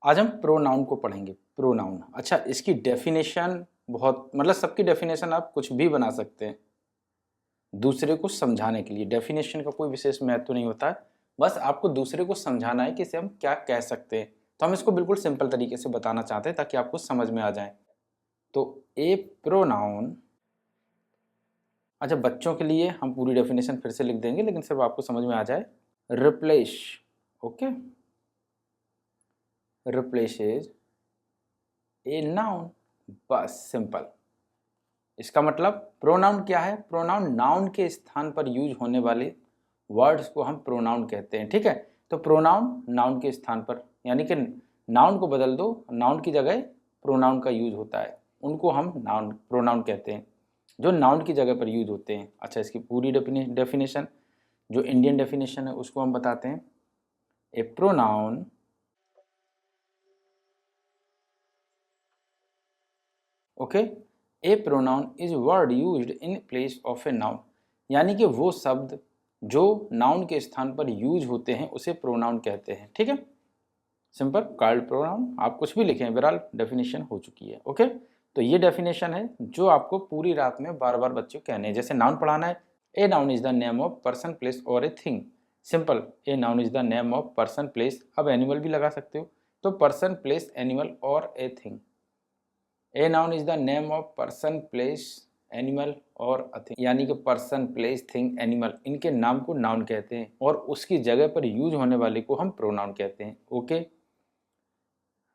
आज हम प्रोनाउन को पढ़ेंगे। प्रोनाउन, अच्छा इसकी डेफिनेशन बहुत, मतलब सबकी डेफिनेशन आप कुछ भी बना सकते हैं दूसरे को समझाने के लिए। डेफिनेशन का कोई विशेष महत्व नहीं होता है, बस आपको दूसरे को समझाना है कि इसे हम क्या कह सकते हैं। तो हम इसको बिल्कुल सिंपल तरीके से बताना चाहते हैं ताकि आपको समझ में आ जाए। तो ए प्रोनाउन, अच्छा बच्चों के लिए हम पूरी डेफिनेशन फिर से लिख देंगे लेकिन सिर्फ आपको समझ में आ जाए। Replace, okay, replaces a noun, बस सिंपल। इसका मतलब प्रोनाउन क्या है? प्रोनाउन नाउन के स्थान पर यूज होने वाले वर्ड्स को हम प्रोनाउन कहते हैं, ठीक है। तो प्रोनाउन नाउन के स्थान पर, यानी कि नाउन को बदल दो, नाउन की जगह प्रोनाउन का यूज होता है, उनको हम नाउन प्रोनाउन कहते हैं, जो नाउन की जगह पर यूज होते हैं। अच्छा इसकी पूरी डेफिनेशन, जो इंडियन डेफिनेशन है उसको हम बताते हैं। A pronoun, okay, a pronoun is word used in place of a noun, यानी कि वो शब्द जो नाउन के स्थान पर यूज होते हैं उसे प्रोनाउन कहते हैं, ठीक है। सिंपल कार्ड प्रोनाउन, आप कुछ भी लिखें, बहरहाल डेफिनेशन हो चुकी है, ओके। तो ये डेफिनेशन है जो आपको पूरी रात में बार बार बच्चों कहने हैं। जैसे नाउन पढ़ाना है, a noun is the name of person place और a thing. Simple, a noun is the name of person place, अब एनिमल भी लगा सकते हो, तो पर्सन प्लेस एनिमल और a thing. A noun is the name of person place animal और a thing, यानी कि पर्सन प्लेस थिंग एनिमल, इनके नाम को नाउन कहते हैं और उसकी जगह पर यूज होने वाले को हम प्रोनाउन कहते हैं, ओके।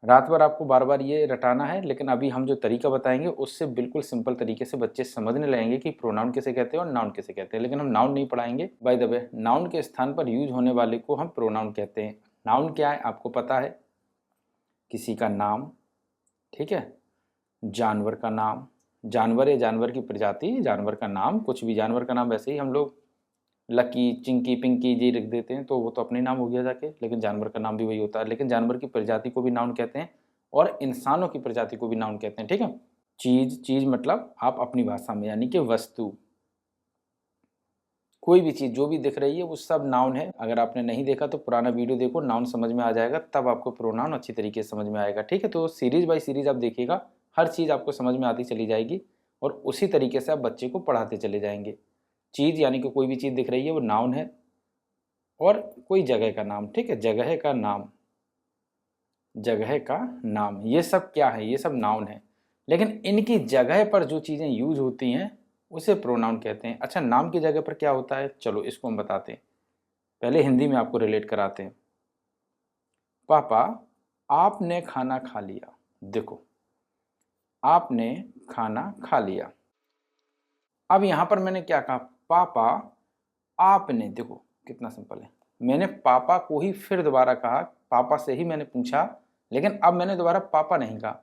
रात भर आपको बार बार ये रटाना है, लेकिन अभी हम जो तरीका बताएंगे उससे बिल्कुल सिंपल तरीके से बच्चे समझने लगेंगे कि प्रोनाउन किसे कहते हैं और नाउन किसे कहते हैं। लेकिन हम नाउन नहीं पढ़ाएंगे, बाय द वे नाउन के स्थान पर यूज होने वाले को हम प्रोनाउन कहते हैं। नाउन क्या है आपको पता है? किसी का नाम, ठीक है, जानवर का नाम, जानवर है जानवर की प्रजाति, जानवर का नाम, कुछ भी जानवर का नाम। वैसे ही हम लोग लकी, चिंकी, पिंकी जी लिख देते हैं तो वो तो अपने नाम हो गया जाके, लेकिन जानवर का नाम भी वही होता है। लेकिन जानवर की प्रजाति को भी नाउन कहते हैं और इंसानों की प्रजाति को भी नाउन कहते हैं, ठीक है। चीज, चीज मतलब आप अपनी भाषा में, यानी कि वस्तु, कोई भी चीज जो भी दिख रही है वो सब नाउन है। अगर आपने नहीं देखा तो पुराना वीडियो देखो, नाउन समझ में आ जाएगा, तब आपको प्रोनाउन अच्छी तरीके से समझ में आएगा, ठीक है। तो सीरीज बाय सीरीज आप देखिएगा, हर चीज़ आपको समझ में आती चली जाएगी और उसी तरीके से आप बच्चे को पढ़ाते चले जाएंगे। चीज़ यानी कि कोई भी चीज़ दिख रही है वो नाउन है, और कोई जगह का नाम, ठीक है, जगह का नाम, जगह का नाम, ये सब क्या है? ये सब नाउन है। लेकिन इनकी जगह पर जो चीज़ें यूज होती हैं उसे प्रोनाउन कहते हैं। अच्छा नाम की जगह पर क्या होता है, चलो इसको हम बताते हैं। पहले हिंदी में आपको रिलेट कराते हैं। पापा आपने खाना खा लिया, देखो आपने खाना खा लिया। अब यहां पर मैंने क्या कहा? पापा आपने, देखो कितना सिंपल है। मैंने पापा को ही फिर दोबारा कहा, पापा से ही मैंने पूछा, लेकिन अब मैंने दोबारा पापा नहीं कहा,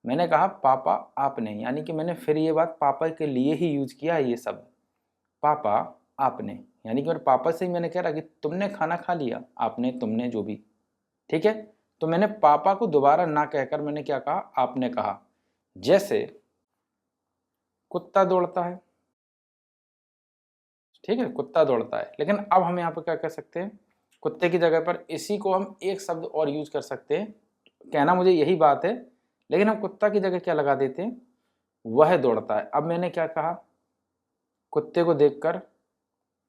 मैंने कहा पापा आपने, यानी कि मैंने फिर ये बात पापा के लिए ही यूज किया है ये शब्द, पापा आपने, यानी कि मेरे पापा से ही मैंने कह रहा कि तुमने खाना खा लिया, आपने, तुमने, जो भी, ठीक है। तो मैंने पापा को दोबारा ना कहकर मैंने क्या कहा? आपने कहा। जैसे कुत्ता दौड़ता है, ठीक है, कुत्ता दौड़ता है, लेकिन अब हम यहाँ पर क्या कर सकते हैं? कुत्ते की जगह पर इसी को हम एक शब्द और यूज कर सकते हैं। कहना मुझे यही बात है, लेकिन हम कुत्ता की जगह क्या लगा देते हैं? वह दौड़ता है। अब मैंने क्या कहा? कुत्ते को देखकर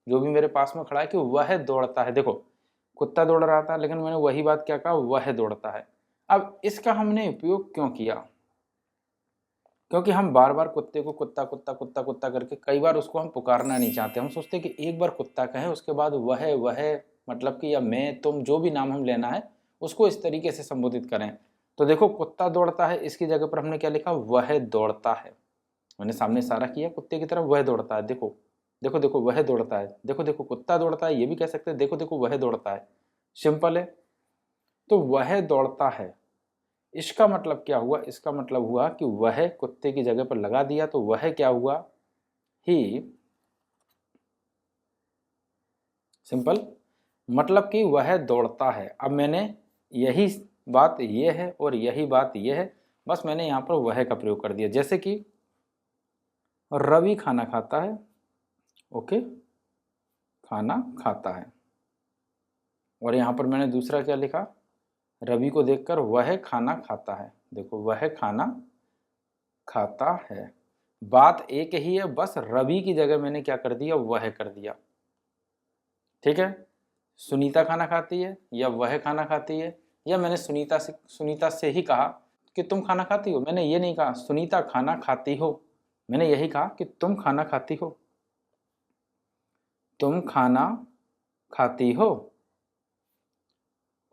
जो भी मेरे पास में खड़ा है कि वह दौड़ता है, देखो कुत्ता दौड़ रहा था लेकिन मैंने वही बात क्या कहा? वह दौड़ता है। अब इसका हमने उपयोग क्यों किया? क्योंकि हम बार बार कुत्ते को कुत्ता कुत्ता कुत्ता कुत्ता करके कई बार उसको हम पुकारना नहीं चाहते। हम सोचते कि एक बार कुत्ता कहें उसके बाद वह मतलब कि, या मैं, तुम, जो भी नाम हम लेना है उसको इस तरीके से संबोधित करें। तो देखो कुत्ता दौड़ता है, इसकी जगह पर हमने क्या लिखा? वह दौड़ता है। मैंने सामने इशारा किया कुत्ते की तरफ, वह दौड़ता है, देखो देखो देखो वह दौड़ता है, देखो देखो कुत्ता दौड़ता है, ये भी कह सकते हैं देखो देखो वह दौड़ता है। सिंपल है। तो वह दौड़ता है, इसका मतलब क्या हुआ? इसका मतलब हुआ कि वह कुत्ते की जगह पर लगा दिया, तो वह क्या हुआ? ही, सिंपल, मतलब कि वह दौड़ता है। अब मैंने यही बात ये है और यही बात ये है, बस मैंने यहाँ पर वह का प्रयोग कर दिया। जैसे कि रवि खाना खाता है, ओके, खाना खाता है, और यहाँ पर मैंने दूसरा क्या लिखा? रवि को देखकर वह खाना खाता है। देखो वह खाना खाता है, बात एक ही है, बस रवि की जगह मैंने क्या कर दिया, वह कर दिया। ठीक है, सुनीता खाना खाती है या वह खाना खाती है, या मैंने सुनीता से ही कहा कि तुम खाना खाती हो। मैंने ये नहीं कहा सुनीता खाना खाती हो, मैंने यही कहा कि तुम खाना खाती हो, तुम खाना खाती हो।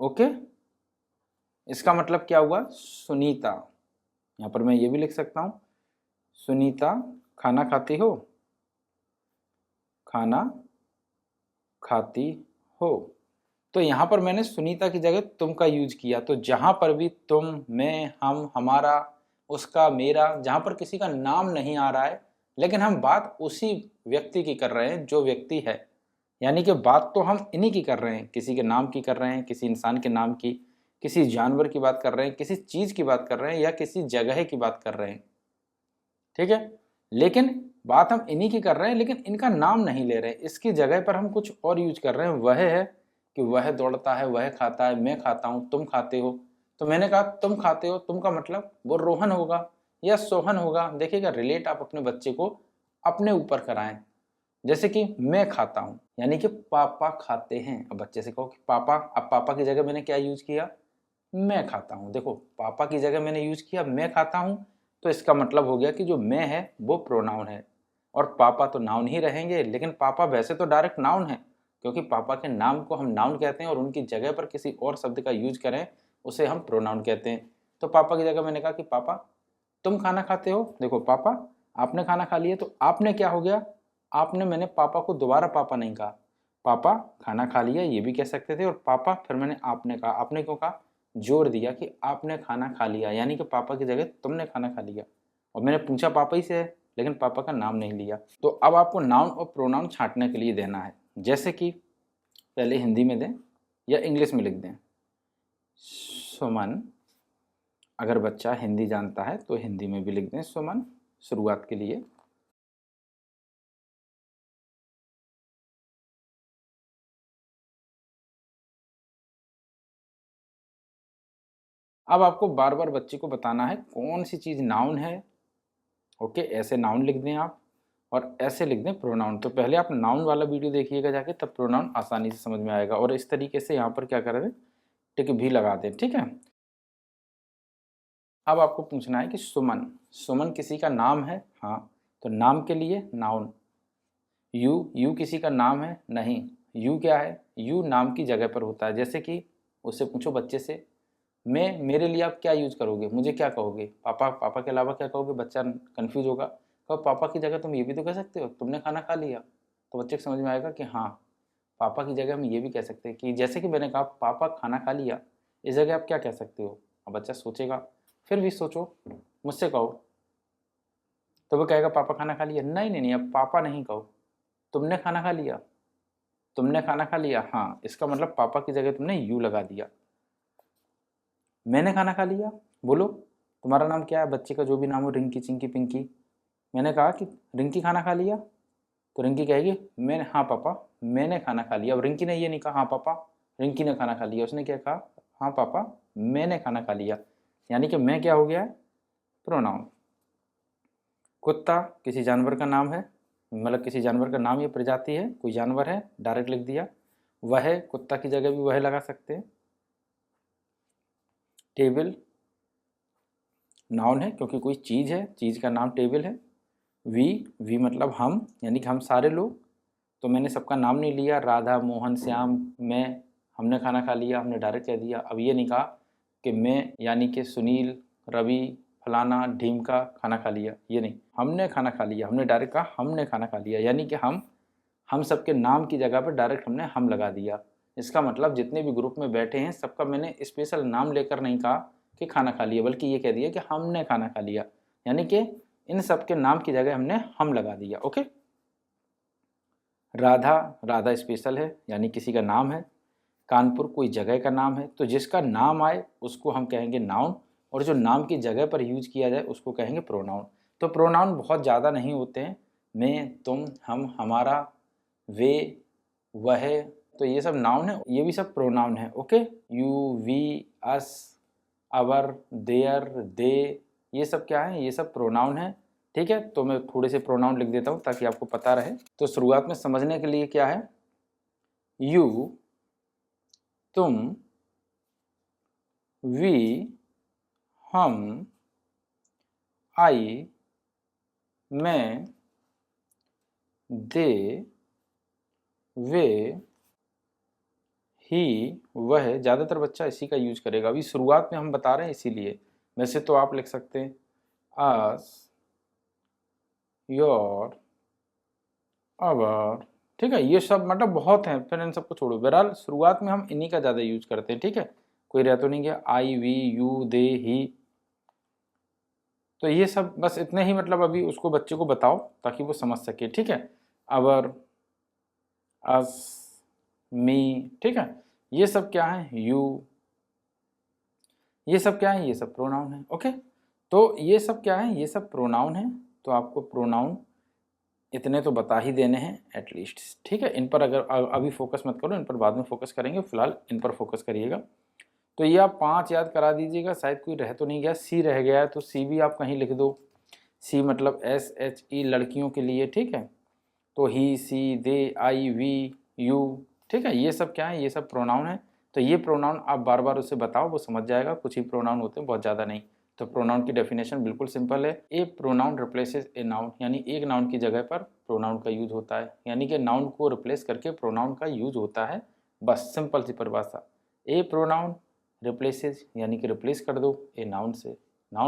ओके, इसका मतलब क्या हुआ, सुनीता। यहां पर मैं ये भी लिख सकता हूं, सुनीता खाना खाती हो, खाना खाती हो। तो यहां पर मैंने सुनीता की जगह तुम का यूज किया। तो जहां पर भी तुम, मैं, हम, हमारा, उसका, मेरा, जहां पर किसी का नाम नहीं आ रहा है लेकिन हम बात उसी व्यक्ति की कर रहे हैं जो व्यक्ति है, यानी कि बात तो हम इन्हीं की कर रहे हैं, किसी के नाम की कर रहे हैं, किसी इंसान के नाम की, किसी जानवर की बात कर रहे हैं, किसी चीज की बात कर रहे हैं, या किसी जगह की बात कर रहे हैं। ठीक है, लेकिन बात हम इन्हीं की कर रहे हैं लेकिन इनका नाम नहीं ले रहे हैं, इसकी जगह पर हम कुछ और यूज कर रहे हैं। वह है कि वह दौड़ता है, वह खाता है, मैं खाता हूं, तुम खाते हो। तो मैंने कहा तुम खाते हो, तुम का मतलब वो रोहन होगा या सोहन होगा। देखिएगा, रिलेट आप अपने बच्चे को अपने ऊपर कराएं। जैसे कि मैं खाता हूं यानी कि पापा खाते हैं। अब बच्चे से कहो कि पापा, अब पापा की जगह मैंने क्या यूज किया, मैं खाता हूं। देखो पापा की जगह मैंने यूज किया मैं खाता हूं, तो इसका मतलब हो गया कि जो मैं है वो प्रोनाउन है और पापा तो नाउन ही रहेंगे। लेकिन पापा वैसे तो डायरेक्ट नाउन है, क्योंकि पापा के नाम को हम नाउन कहते हैं और उनकी जगह पर किसी और शब्द का यूज करें उसे हम प्रोनाउन कहते हैं। तो पापा की जगह मैंने कहा कि पापा तुम खाना खाते हो। देखो पापा आपने खाना खा लिया, तो आपने क्या हो गया, आपने, मैंने पापा को दोबारा पापा नहीं कहा, पापा खाना खा लिया ये भी कह सकते थे, और पापा फिर मैंने आपने कहा। आपने क्यों कहा, जोर दिया कि आपने खाना खा लिया, यानी कि पापा की जगह तुमने खाना खा लिया। और मैंने पूछा पापा ही से है लेकिन पापा का नाम नहीं लिया। तो अब आपको नाउन और प्रोनाउन छांटने के लिए देना है। जैसे कि पहले हिंदी में दें या इंग्लिश में लिख दें, सुमन। अगर बच्चा हिंदी जानता है तो हिंदी में भी लिख दें सुमन, शुरुआत के लिए। अब आपको बार बार बच्चे को बताना है कौन सी चीज़ नाउन है। ओके, ऐसे नाउन लिख दें आप और ऐसे लिख दें प्रोनाउन। तो पहले आप नाउन वाला वीडियो देखिएगा जाके, तब प्रोनाउन आसानी से समझ में आएगा। और इस तरीके से यहाँ पर क्या कर दें, टिक भी लगा दें। ठीक है, अब आपको पूछना है कि सुमन, सुमन किसी का नाम है, हाँ, तो नाम के लिए नाउन। यू किसी का नाम है, नहीं। यू क्या है, यू नाम की जगह पर होता है। जैसे कि उससे पूछो बच्चे से, मैं, मेरे लिए आप क्या यूज करोगे, मुझे क्या कहोगे, पापा, पापा के अलावा क्या कहोगे। बच्चा कंफ्यूज होगा, कहो पापा की जगह तुम ये भी तो कह सकते हो, तुमने खाना खा लिया। तो बच्चे को समझ में आएगा कि हाँ, पापा की जगह हम ये भी कह सकते हैं कि जैसे कि मैंने कहा पापा खाना खा लिया, इस जगह आप क्या कह सकते हो। अब बच्चा सोचेगा, फिर भी सोचो, मुझसे कहो। तो वो कहेगा पापा खाना खा लिया, नहीं नहीं नहीं, अब पापा नहीं कहो, तुमने खाना खा लिया, तुमने खाना खा लिया। हाँ, इसका मतलब पापा की जगह तुमने यू लगा दिया। मैंने खाना खा लिया, बोलो तुम्हारा नाम क्या है, बच्चे का जो भी नाम हो, रिंकी, चिंकी, पिंकी। मैंने कहा कि रिंकी खाना खा लिया, तो रिंकी कहेगी मैंने, हाँ पापा मैंने खाना खा लिया। अब रिंकी ने ये नहीं कहा हाँ पापा रिंकी ने खाना खा लिया, उसने क्या कहा, हाँ पापा मैंने खाना खा लिया। यानी कि मैं क्या हो गया है, प्रोनाउन। कुत्ता किसी जानवर का नाम है, मतलब किसी जानवर का नाम या प्रजाति है, कोई जानवर है, डायरेक्ट लिख दिया। वह, कुत्ता की जगह भी वह लगा सकते हैं। टेबल नाउन है क्योंकि कोई चीज़ है, चीज़ का नाम टेबल है। वी मतलब हम, यानी कि हम सारे लोग। तो मैंने सबका नाम नहीं लिया, राधा, मोहन, श्याम, मैं, हमने खाना खा लिया, हमने डायरेक्ट कह दिया। अब ये नहीं कहा कि मैं, यानी कि सुनील, रवि, फलाना, ढीम का खाना खा लिया, ये नहीं, हमने खाना खा लिया, हमने डायरेक्ट कहा हमने खाना खा लिया। यानी कि हम सबके नाम की जगह पर डायरेक्ट हमने हम लगा दिया। इसका मतलब जितने भी ग्रुप में बैठे हैं सबका मैंने स्पेशल नाम लेकर नहीं कहा कि खाना खा लिया, बल्कि ये कह दिया कि हमने खाना खा लिया, यानी कि इन सबके नाम की जगह हमने हम लगा दिया। ओके, राधा, राधा स्पेशल है यानी किसी का नाम है। कानपुर कोई जगह का नाम है, तो जिसका नाम आए उसको हम कहेंगे नाउन, और जो नाम की जगह पर यूज किया जाए उसको कहेंगे प्रोनाउन। तो प्रोनाउन बहुत ज़्यादा नहीं होते हैं, मैं, तुम, हम, हमारा, वे, वह, तो ये सब नाउन है, ये भी सब प्रोनाउन है। Okay, you, we, us, our, their, they, ये सब क्या है, ये सब प्रोनाउन है। ठीक है, तो मैं थोड़े से प्रोनाउन लिख देता हूँ ताकि आपको पता रहे। तो शुरुआत में समझने के लिए क्या है, यू, तुम, वी, हम, आई, मैं, दे, वे, ही, वह। ज़्यादातर बच्चा इसी का यूज करेगा, अभी शुरुआत में हम बता रहे हैं इसीलिए। वैसे तो आप लिख सकते हैं अस, योर, अवर। ठीक है, ये सब मतलब बहुत हैं, फिर इन सबको छोड़ो। बहरहाल शुरुआत में हम इन्हीं का ज़्यादा यूज करते हैं। ठीक है, कोई रह तो नहीं गया, आई, वी, यू, दे, ही। तो ये सब बस इतने ही, मतलब अभी उसको बच्चे को बताओ ताकि वो समझ सके। ठीक है, अवर, अस, मी। ठीक है, ये सब क्या है, यू, ये सब क्या है, ये सब प्रोनाउन है। ओके, तो ये सब क्या है, ये सब प्रोनाउन है। तो आपको प्रोनाउन इतने तो बता ही देने हैं एटलीस्ट। ठीक है, इन पर अगर अभी फोकस मत करो, इन पर बाद में फोकस करेंगे, फिलहाल इन पर फोकस करिएगा। तो ये आप 5 याद करा दीजिएगा। शायद कोई रह तो नहीं गया, सी रह गया है तो सी भी आप कहीं लिख दो। सी मतलब SHE, लड़कियों के लिए। ठीक है, तो ही, सी, दे, आई, वी, यू। ठीक है, ये सब क्या है, ये सब प्रोनाउन है। तो ये प्रोनाउन आप बार बार उसे बताओ, वो समझ जाएगा। कुछ ही प्रोनाउन होते हैं, बहुत ज़्यादा नहीं। तो प्रोनाउन की डेफिनेशन बिल्कुल सिंपल है, ए प्रोनाउन रिप्लेसेस ए नाउन, यानी एक नाउन की जगह पर प्रोनाउन का यूज होता है, यानी कि नाउन को रिप्लेस करके प्रोनाउन का यूज होता है। बस सिंपल सी परिभाषा, ए प्रोनाउन रिप्लेसेस, यानी कि रिप्लेस कर दो ए नाउन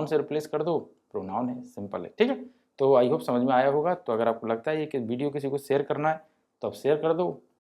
से रिप्लेस कर दो, प्रोनाउन है। सिंपल है। ठीक है, तो आई होप समझ में आया होगा। तो अगर आपको लगता है ये कि वीडियो किसी को शेयर करना है तो आप शेयर कर दो।